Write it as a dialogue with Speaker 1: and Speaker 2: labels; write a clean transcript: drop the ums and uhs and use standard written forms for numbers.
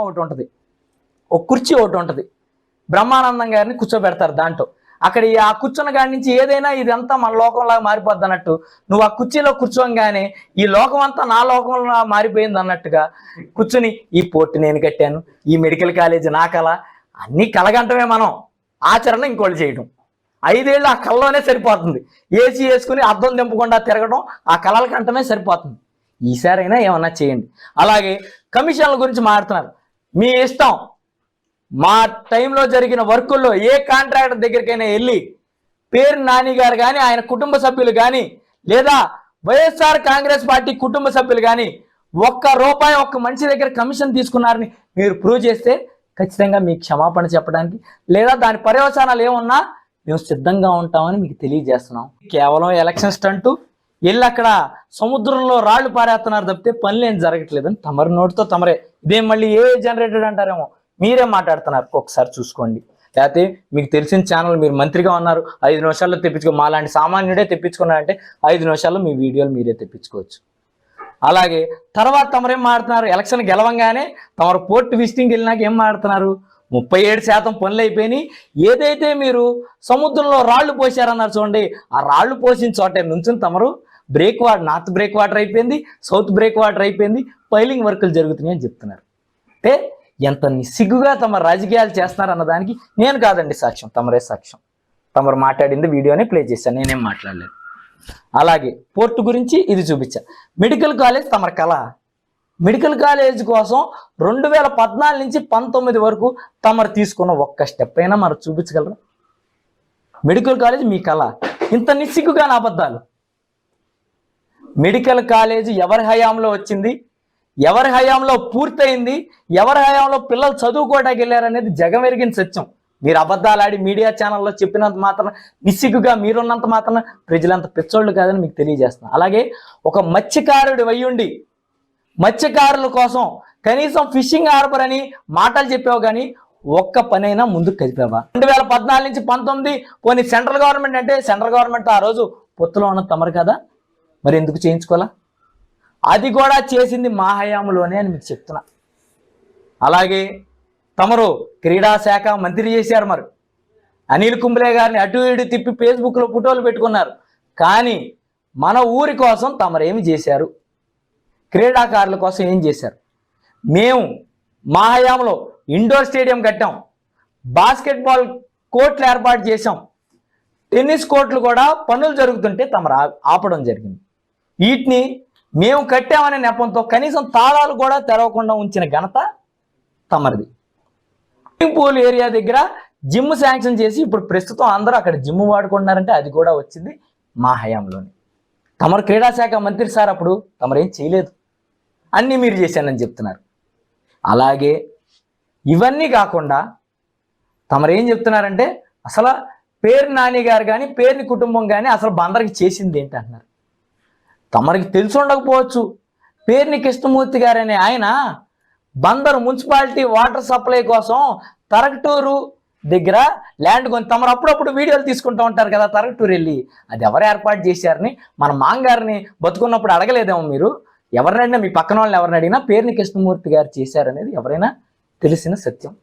Speaker 1: ఒకటి ఉంటుంది, ఒక కుర్చీ ఒకటి ఉంటుంది, బ్రహ్మానందం గారిని కూర్చోబెడతారు దాంట్లో. అక్కడ ఆ కూర్చున్న కాడి నుంచి ఏదైనా ఇదంతా మన లోకంలాగా మారిపోద్ది అన్నట్టు, నువ్వు ఆ కుర్చీలో కూర్చోగానే ఈ లోకం అంతా నా లోకంలో మారిపోయింది అన్నట్టుగా కూర్చుని ఈ పోర్టు నేను కట్టాను, ఈ మెడికల్ కాలేజ్ నా కళ, అన్నీ కలగంటమే మనం, ఆచరణ ఇంకోళ్ళు చేయడం. 5 ఏళ్ళు ఆ కళలోనే సరిపోతుంది. ఏసీ వేసుకుని అద్దం దింపకుండా తిరగడం ఆ కళల కంటమే సరిపోతుంది. ఈసారైనా ఏమన్నా చేయండి. అలాగే కమిషన్ల గురించి మాట్లాడుతున్నారు, మీ ఇష్టం. మా టైంలో జరిగిన వర్కుల్లో ఏ కాంట్రాక్టర్ దగ్గరికైనా వెళ్ళి పేరు నాని గారు కానీ ఆయన కుటుంబ సభ్యులు కానీ లేదా వైఎస్ఆర్ కాంగ్రెస్ పార్టీ కుటుంబ సభ్యులు కానీ ₹1 ఒక్క మనిషి దగ్గర కమిషన్ తీసుకున్నారని మీరు ప్రూవ్ చేస్తే ఖచ్చితంగా మీకు క్షమాపణ చెప్పడానికి లేదా దాని పర్యవసానాలు ఏమున్నా మేము సిద్ధంగా ఉంటామని మీకు తెలియజేస్తున్నాం. కేవలం ఎలక్షన్ స్టంట్ వెళ్ళి అక్కడ సముద్రంలో రాళ్లు పారేస్తున్నారు తప్పితే పనులు ఏం జరగట్లేదని తమరి నోటితో తమరే. ఇదేం మళ్ళీ ఏ జనరేటెడ్ అంటారేమో, మీరే మాట్లాడుతున్నారు, ఒకసారి చూసుకోండి. లేకపోతే మీకు తెలిసిన ఛానల్, మీరు మంత్రిగా ఉన్నారు, 5 నిమిషాల్లో తెప్పించుకో, మాలాంటి సామాన్యుడే తెప్పించుకున్నారంటే 5 నిమిషాల్లో మీ వీడియోలు మీరే తెప్పించుకోవచ్చు. అలాగే తర్వాత తమరేం మాట్లాడుతున్నారు, ఎలక్షన్ గెలవంగానే తమరు పోర్ట్ విజిటింగ్ వెళ్ళినాక ఏం మాట్లాడుతున్నారు, 37% పనులు అయిపోయినాయి, ఏదైతే మీరు సముద్రంలో రాళ్లు పోసారన్నారు చూడండి, ఆ రాళ్లు పోసిన చోటే నుంచుని తమరు నార్త్ బ్రేక్ వాటర్ అయిపోయింది, సౌత్ బ్రేక్ వాటర్ అయిపోయింది, పైలింగ్ వర్కులు జరుగుతున్నాయి అని చెప్తున్నారు. అంటే ఎంత నిస్సిగ్గుగా తమ రాజకీయాలు చేస్తున్నారు అన్నదానికి నేను కాదండి సాక్ష్యం, తమరే సాక్ష్యం. తమరు మాట్లాడింది వీడియోనే ప్లే చేశాను, నేనేం మాట్లాడలేదు. అలాగే పోర్టు గురించి ఇది చూపించా. మెడికల్ కాలేజ్ తమరి కళ. మెడికల్ కాలేజ్ కోసం 2014 నుంచి 19 వరకు తమరు తీసుకున్న ఒక్క స్టెప్ అయినా మరి చూపించగలరా? మెడికల్ కాలేజ్ మీ కళ, ఇంత నిస్సిగ్గుగా నా అబద్ధాలు. మెడికల్ కాలేజ్ ఎవరి హయాంలో వచ్చింది, ఎవరి హయాంలో పూర్తయింది, ఎవరి హయాంలో పిల్లలు చదువుకోవడానికి వెళ్ళారనేది జగమెరిగిన సత్యం. మీరు అబద్ధాలు ఆడి మీడియా ఛానల్లో చెప్పినంత మాత్రం, నిస్సిగ్గుగా మీరున్నంత మాత్రం ప్రజలంత పిచ్చోళ్ళు కాదని మీకు తెలియజేస్తున్నాను. అలాగే ఒక మత్స్యకారుడు అయ్యుండి మత్స్యకారుల కోసం కనీసం ఫిషింగ్ హార్బర్ అని మాటలు చెప్పావు కానీ ఒక్క పనైనా ముందుకు కదిపావా? 2014 నుంచి 19 పోనీ సెంట్రల్ గవర్నమెంట్ అంటే సెంట్రల్ గవర్నమెంట్ ఆ రోజు పొత్తులో ఉన్న తమరు కదా, మరి ఎందుకు చేయించుకోవాలా? అది కూడా చేసింది మా హయాంలోనే అని మీకు చెప్తున్నా. అలాగే తమరు క్రీడా శాఖ మంత్రి చేశారు, మరి అనిల్ కుంబ్లే గారిని అటు ఇటు తిప్పి ఫేస్బుక్లో ఫోటోలు పెట్టుకున్నారు. కానీ మన ఊరి కోసం తమరేమి చేశారు, క్రీడాకారుల కోసం ఏం చేశారు? మేము మా హయాంలో ఇండోర్ స్టేడియం కట్టాం, బాస్కెట్బాల్ కోర్టులు ఏర్పాటు చేశాం, టెన్నిస్ కోర్టులు కూడా పనులు జరుగుతుంటే తమరు ఆపడం జరిగింది. వీటిని మేము కట్టామనే నెపంతో కనీసం తాళాలు కూడా తెరవకుండా ఉంచిన ఘనత తమరిది. స్విమ్మింగ్ పూల్ ఏరియా దగ్గర జిమ్ శాంక్షన్ చేసి ఇప్పుడు ప్రస్తుతం అందరూ అక్కడ జిమ్ వాడుకుంటున్నారంటే అది కూడా వచ్చింది మా హయాంలోనే. తమరు క్రీడాశాఖ మంత్రి సార్, అప్పుడు తమరేం చేయలేదు, అన్నీ మీరు చేశానని చెప్తున్నారు. అలాగే ఇవన్నీ కాకుండా తమరేం చెప్తున్నారంటే అసలు పేరు నాని గారు కానీ పేరుని కుటుంబం కానీ అసలు బందరికి చేసింది ఏంటి అంటున్నారు. తమరికి తెలిసి ఉండకపోవచ్చు, పేరుని కృష్ణమూర్తి గారు అనే ఆయన బందరు మున్సిపాలిటీ వాటర్ సప్లై కోసం తరగటూరు దగ్గర ల్యాండ్ కొని తమరు అప్పుడప్పుడు వీడియోలు తీసుకుంటూ ఉంటారు కదా తరగటూరు వెళ్ళి, అది ఎవరు ఏర్పాటు చేశారని మన మాంగారిని బతుకున్నప్పుడు అడగలేదేమో మీరు? ఎవరినైనా మీ పక్కన వాళ్ళని ఎవరిని అడిగినా పేరుని కృష్ణమూర్తి గారు చేశారనేది ఎవరైనా తెలిసిన సత్యం.